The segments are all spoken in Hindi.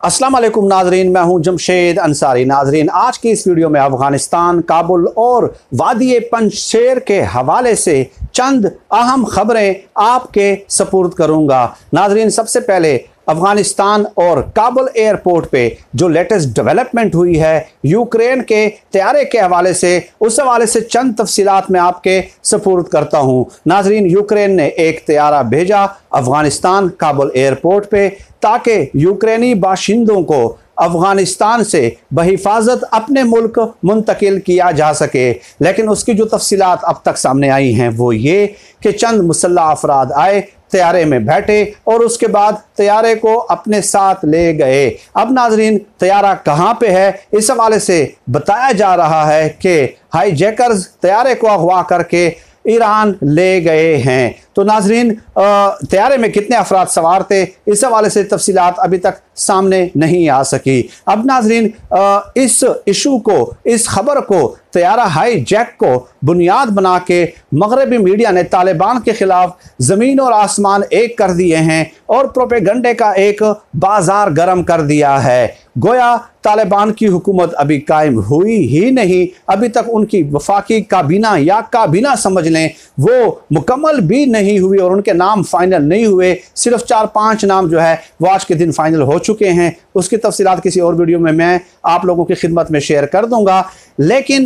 अस्सलाम वालेकुम नाजरीन, मैं हूं जमशेद अंसारी। नाजरीन, आज की इस वीडियो में अफगानिस्तान, काबुल और वादी पंजशेर के हवाले से चंद अहम खबरें आपके सपुर्द करूंगा। नाजरीन, सबसे पहले अफगानिस्तान और काबुल एयरपोर्ट पे जो लेटेस्ट डेवलपमेंट हुई है यूक्रेन के तैयारे के हवाले से, उस हवाले से चंद तफसीलात मैं आपके सपुर्द करता हूं। नाजरीन, यूक्रेन ने एक तैयारा भेजा अफगानिस्तान काबुल एयरपोर्ट पे ताकि यूक्रेनी बाशिंदों को अफगानिस्तान से बहिफाजत अपने मुल्क मुंतकिल किया जा सके। लेकिन उसकी जो तफसीलात अब तक सामने आई हैं वो ये कि चंद मुसल्लह अफराद आए, तैयारे में बैठे और उसके बाद तैयारे को अपने साथ ले गए। अब नाजरीन, तैयारा कहाँ पे है, इस हवाले से बताया जा रहा है कि हाईजैकर्स तैयारे को अगवा करके ईरान ले गए हैं। तो नाजरीन, तैयारे में कितने अफराद सवार थे, इस हवाले से तफसीलात अभी तक सामने नहीं आ सकी। अब नाजरीन, इस इशू को, इस खबर को, तैयारा हाई जैक को बुनियाद बना के मगरबी मीडिया ने तालिबान के खिलाफ ज़मीन और आसमान एक कर दिए हैं और प्रोपेगंडे का एक बाजार गर्म कर दिया है। गोया तालिबान की हुकूमत अभी कायम हुई ही नहीं, अभी तक उनकी वफाकी काबीना या काबीना समझ लें वो मुकम्मल भी नहीं हुई और उनके नाम फाइनल नहीं हुए। सिर्फ 4-5 नाम जो है वो आज के दिन फाइनल हो चुके हैं। उसकी तफसीलात किसी और वीडियो में मैं आप लोगों की खिदमत में शेयर कर दूंगा। लेकिन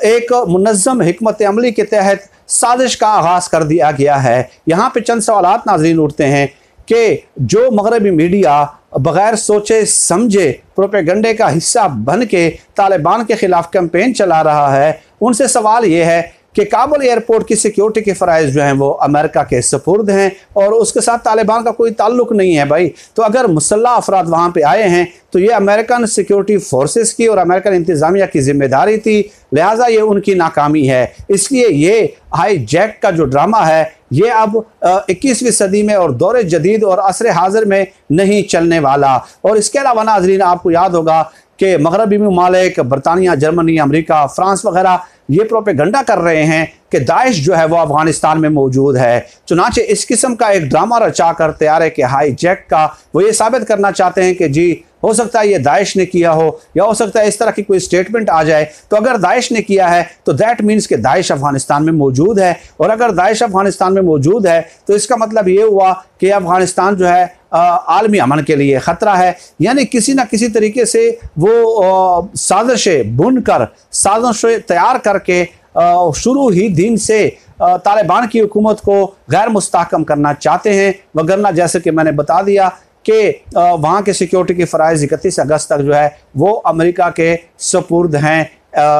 एक मुनज़्ज़म हिकमत अमली के तहत साजिश का आगाज़ कर दिया गया है। यहाँ पे चंद सवालात नाज़रीन उठते हैं कि जो मगरबी मीडिया बगैर सोचे समझे प्रोपेगंडे का हिस्सा बन के तालिबान के खिलाफ कैंपेन चला रहा है, उनसे सवाल ये है कि काबुल एयरपोर्ट की सिक्योरिटी के फ़राइज़ जो हैं वो अमेरिका के सपुर्द हैं और उसके साथ तालिबान का कोई ताल्लुक नहीं है भाई। तो अगर मुसल्लह अफराद वहाँ पे आए हैं तो ये अमेरिकन सिक्योरिटी फोर्सेस की और अमेरिकन इंतज़ामिया की जिम्मेदारी थी, लिहाजा ये उनकी नाकामी है। इसलिए ये हाई जैक का जो ड्रामा है ये अब 21वीं सदी में और दौरे जदीद और असर हाजिर में नहीं चलने वाला। और इसके अलावा नाज़रीन, आपको याद होगा कि मगरबी ममालिक बरतानिया, जर्मनी, अमेरिका, फ्रांस वगैरह ये प्रोपेगंडा कर रहे हैं कि दाइश जो है वो अफगानिस्तान में मौजूद है। चुनाचे इस किस्म का एक ड्रामा रचा कर तैयारे के हाई जैक का वो ये साबित करना चाहते हैं कि जी हो सकता है ये दाइश ने किया हो या हो सकता है इस तरह की कोई स्टेटमेंट आ जाए। तो अगर दाइश ने किया है तो दैट मीन्स कि दाइश अफगानिस्तान में मौजूद है, और अगर दाइश अफगानिस्तान में मौजूद है तो इसका मतलब ये हुआ कि अफगानिस्तान जो है आलमी अमन के लिए ख़तरा है। यानी किसी ना किसी तरीके से वो साजिशें बुनकर, साजिशें तैयार करके शुरू ही दिन से तालिबान की हुकूमत को गैर मुस्तहकम करना चाहते हैं। वगरना जैसे कि मैंने बता दिया कि वहाँ के सिक्योरिटी के फ़राइज़ 31 अगस्त तक जो है वो अमेरिका के सपुर्द हैं।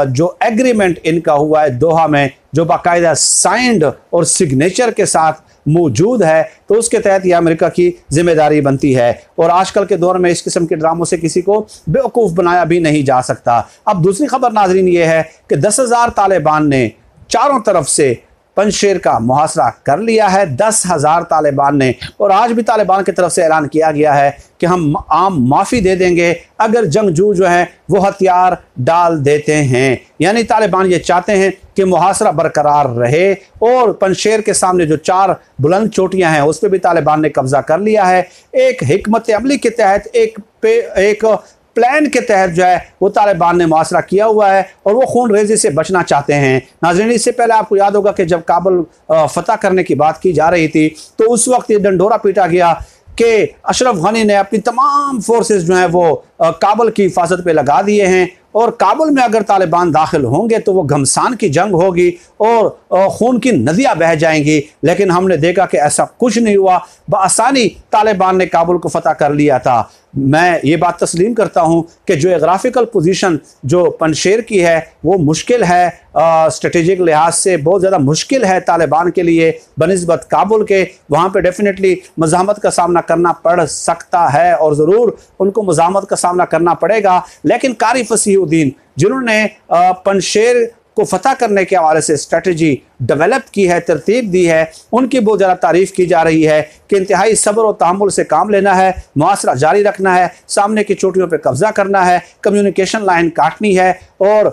जो एग्रीमेंट इनका हुआ है दोहा में, जो बाकायदा साइंड और सिग्नेचर के साथ मौजूद है, तो उसके तहत यह अमेरिका की जिम्मेदारी बनती है। और आजकल के दौर में इस किस्म के ड्रामों से किसी को बेवकूफ़ बनाया भी नहीं जा सकता। अब दूसरी खबर नाजरीन ये है कि 10,000 तालिबान ने चारों तरफ से पंजशेर का मुहासरा कर लिया है। 10,000 तालिबान ने, और आज भी तालिबान की तरफ से ऐलान किया गया है कि हम आम माफ़ी दे देंगे अगर जंगजू जो हैं वो हथियार डाल देते हैं। यानी तालिबान ये चाहते हैं कि मुहासरा बरकरार रहे और पंजशेर के सामने जो 4 बुलंद चोटियां हैं उस पर भी तालिबान ने कब्जा कर लिया है। एक हिकमत अमली के तहत, एक प्लान के तहत जो है वो तालिबान ने मुहासरा किया हुआ है और वो खून रेजी से बचना चाहते हैं। नाज़रीन, इससे पहले आपको याद होगा कि जब काबुल फतह करने की बात की जा रही थी तो उस वक्त ये डंडोरा पीटा गया कि अशरफ गनी ने अपनी तमाम फोर्सेस जो हैं वो काबुल की हिफाजत पे लगा दिए हैं और काबुल में अगर तालिबान दाखिल होंगे तो वो घमसान की जंग होगी और खून की नदियाँ बह जाएंगी। लेकिन हमने देखा कि ऐसा कुछ नहीं हुआ, बआसानी तालिबान ने काबुल को फतह कर लिया था। मैं ये बात तस्लीम करता हूँ कि जो एग्राफिकल पोजीशन जो पंजशेर की है वो मुश्किल है, स्ट्रेटेजिक लिहाज से बहुत ज़्यादा मुश्किल है तालिबान के लिए बनिस्बत काबुल के। वहाँ पे डेफिनेटली मज़ाहमत का सामना करना पड़ सकता है और ज़रूर उनको मज़ाहमत का सामना करना पड़ेगा। लेकिन कारी फसीहुद्दीन जिन्होंने पंजशेर को फतह करने के हवाले से स्ट्रेटजी डेवलप की है, तरतीब दी है, उनकी बहुत ज़्यादा तारीफ़ की जा रही है कि इंतहाई सब्र और तहम्मुल से काम लेना है, मुआसरा जारी रखना है, सामने की चोटियों पर कब्जा करना है, कम्युनिकेशन लाइन काटनी है और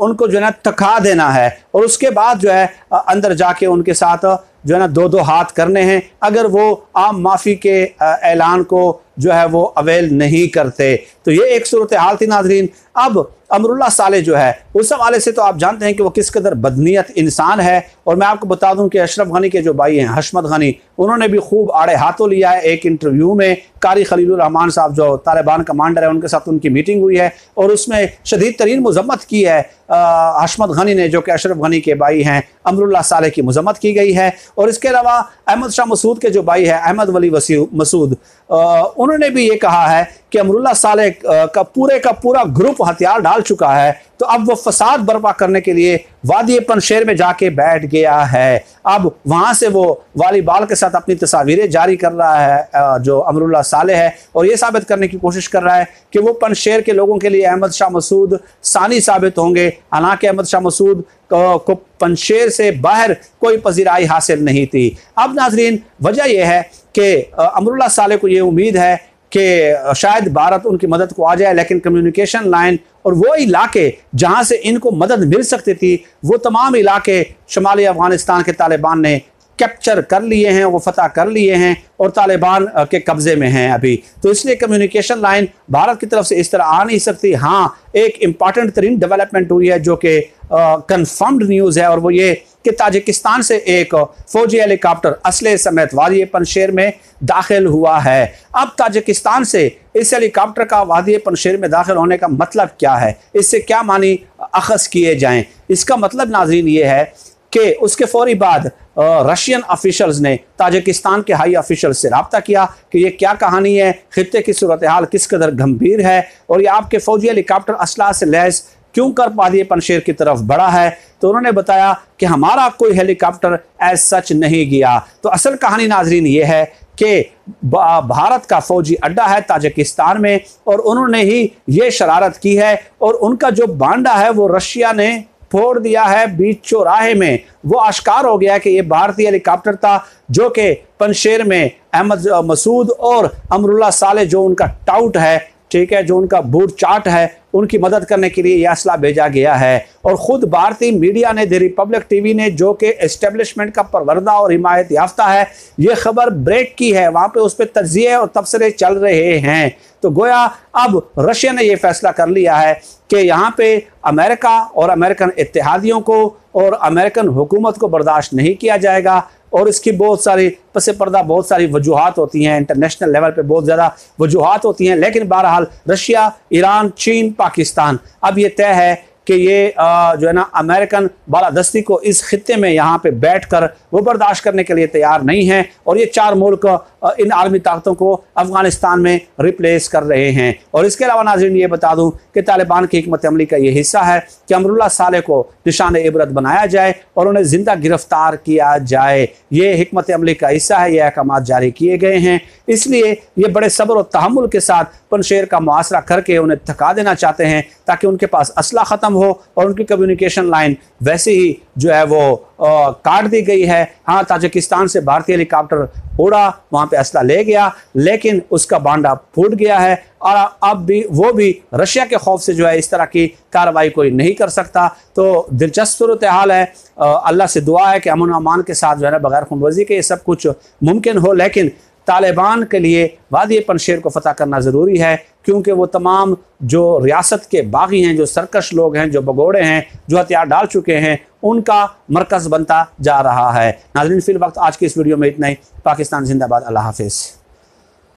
उनको जो है ना थका देना है और उसके बाद जो है अंदर जाके उनके साथ जो है ना दो दो हाथ करने हैं अगर वो आम माफ़ी के ऐलान को जो है वो अवेल नहीं करते। तो ये एक सूरत हाल थी नाजरीन। अब अमरुल्लाह साले जो है उस हवाले से तो आप जानते हैं कि वो किस कदर बदनीयत इंसान है। और मैं आपको बता दूं कि अशरफ गनी के जो भाई हैं हशमत गनी, उन्होंने भी खूब आड़े हाथों लिया है। एक इंटरव्यू में कारी खलीलुर रहमान साहब जो तालिबान कमांडर है उनके साथ उनकी मीटिंग हुई है और उसमें शदीद तरीन मजम्मत की है हशमत गनी ने, जो कि अशरफ गनी के भाई हैं। अमरुल्लाह साले की मजम्मत की गई है। और इसके अलावा अहमद शाह मसूद के जो भाई है अहमद वली मसूद, उन्होंने भी ये कहा है कि अमरुल्लाह साले का पूरा ग्रुप हथियार डाल चुका है, तो अब वो फसाद बर्पा करने के लिए वादी पंजशेर में जाके बैठ गया है। अब वहाँ से वो वालीबाल के साथ अपनी तस्वीरें जारी कर रहा है जो अमरुल्लाह साले है और ये साबित करने की कोशिश कर रहा है कि वो पंजशेर के लोगों के लिए अहमद शाह मसूद सानी साबित होंगे। हालांकि अहमद शाह मसूद को पंजशेर से बाहर कोई पजीराई हासिल नहीं थी। अब नाजरीन वजह यह है कि अमरुल्लाह साले को ये उम्मीद है कि शायद भारत उनकी मदद को आ जाए, लेकिन कम्युनिकेशन लाइन और वो इलाके जहाँ से इनको मदद मिल सकती थी वो तमाम इलाके शुमाली अफगानिस्तान के तालिबान ने कैप्चर कर लिए हैं, वो फतह कर लिए हैं और तालिबान के कब्ज़े में हैं अभी। तो इसलिए कम्युनिकेशन लाइन भारत की तरफ से इस तरह आ नहीं सकती। हाँ, एक इम्पॉर्टेंट तरीन डेवलपमेंट हुई है जो कि कंफर्म्ड न्यूज़ है और वो ये कि ताजिकिस्तान से एक फौजी हेलीकॉप्टर असले समेत वादी पंजशेर में दाखिल हुआ है। अब ताजिकिस्तान से इस हेलीकॉप्टर का वादी पंजशेर में दाखिल होने का मतलब क्या है, इससे क्या मानी अखज़ किए जाएं? इसका मतलब नाज़रीन ये है कि उसके फौरी बाद रशियन ऑफिशल्स ने ताजिकिस्तान के हाई ऑफिशल से रब्ता किया कि ये क्या कहानी है, खित्ते की सूरत हाल किस कदर गंभीर है और ये आपके फौजी हेलीकॉप्टर असला से लैस क्यों कर वादी पंजशेर की तरफ बढ़ा है। तो उन्होंने बताया कि हमारा कोई हेलीकॉप्टर एज सच नहीं गया। तो असल कहानी नाजरीन ये है कि भारत का फौजी अड्डा है ताजिकिस्तान में और उन्होंने ही ये शरारत की है और उनका जो बांडा है वो रशिया ने फोड़ दिया है बीच चौराहे में। वो आश्कार हो गया कि ये भारतीय हेलीकॉप्टर था जो कि पंजशेर में अहमद मसूद और अमरुल्लाह साले जो उनका टाउट है, ठीक है, जो उनका बूट चाट है, उनकी मदद करने के लिए यह असला भेजा गया है। और ख़ुद भारतीय मीडिया ने, द रिपब्लिक टीवी ने, जो कि एस्टेब्लिशमेंट का परवरदा और हिमायत याफ्ता है, ये खबर ब्रेक की है। वहाँ पे उस पर तज्जिए और तबसरे चल रहे हैं। तो गोया अब रशिया ने यह फैसला कर लिया है कि यहाँ पे अमेरिका और अमेरिकन इत्तेहादियों को और अमेरिकन हुकूमत को बर्दाश्त नहीं किया जाएगा। और इसकी बहुत सारी पसे पर्दा बहुत सारी वजूहात होती हैं, इंटरनेशनल लेवल पे बहुत ज़्यादा वजूहात होती हैं, लेकिन बहरहाल रशिया, ईरान, चीन, पाकिस्तान अब ये तय है कि ये जो है ना अमेरिकन बालादस्ती को इस खित्ते में यहाँ पे बैठकर वो बर्दाश्त करने के लिए तैयार नहीं हैं और ये चार मुल्क इन आलमी ताकतों को अफगानिस्तान में रिप्लेस कर रहे हैं। और इसके अलावा नाज़रीन ये बता दूं कि तालिबान की हिकमत अमली का ये हिस्सा है कि अमरुल्लाह साले को निशान इबरत बनाया जाए और उन्हें ज़िंदा गिरफ्तार किया जाए। ये हिकमत अमली का हिस्सा है, ये अहकाम जारी किए गए हैं। इसलिए ये बड़े सब्र और तहम्मुल के साथ पंजशेर का मुआसरा करके उन्हें थका देना चाहते हैं ताकि उनके पास असला ख़त्म हो और उनकी कम्युनिकेशन लाइन वैसे ही जो है वो काट दी गई है। हाँ, ताजिकिस्तान से भारतीय हेलीकॉप्टर उड़ा, वहाँ पे असला ले गया, लेकिन उसका बांडा फूट गया है और अब भी वो भी रशिया के खौफ से जो है इस तरह की कार्रवाई कोई नहीं कर सकता। तो दिलचस्प सूरत हाल है। अल्लाह से दुआ है कि अमन अमान के साथ जो है ना बगैर खूनरेज़ी के ये सब कुछ मुमकिन हो, लेकिन तालिबान के लिए वादी पंजशेर को फतह करना ज़रूरी है क्योंकि वो तमाम जो रियासत के बागी हैं, जो सरकश लोग हैं, जो भगोड़े हैं, जो हथियार डाल चुके हैं, उनका मरकज़ बनता जा रहा है। नाज़रीन, फिल वक्त आज की इस वीडियो में इतना ही। पाकिस्तान जिंदाबाद। अल्लाह हाफिज़।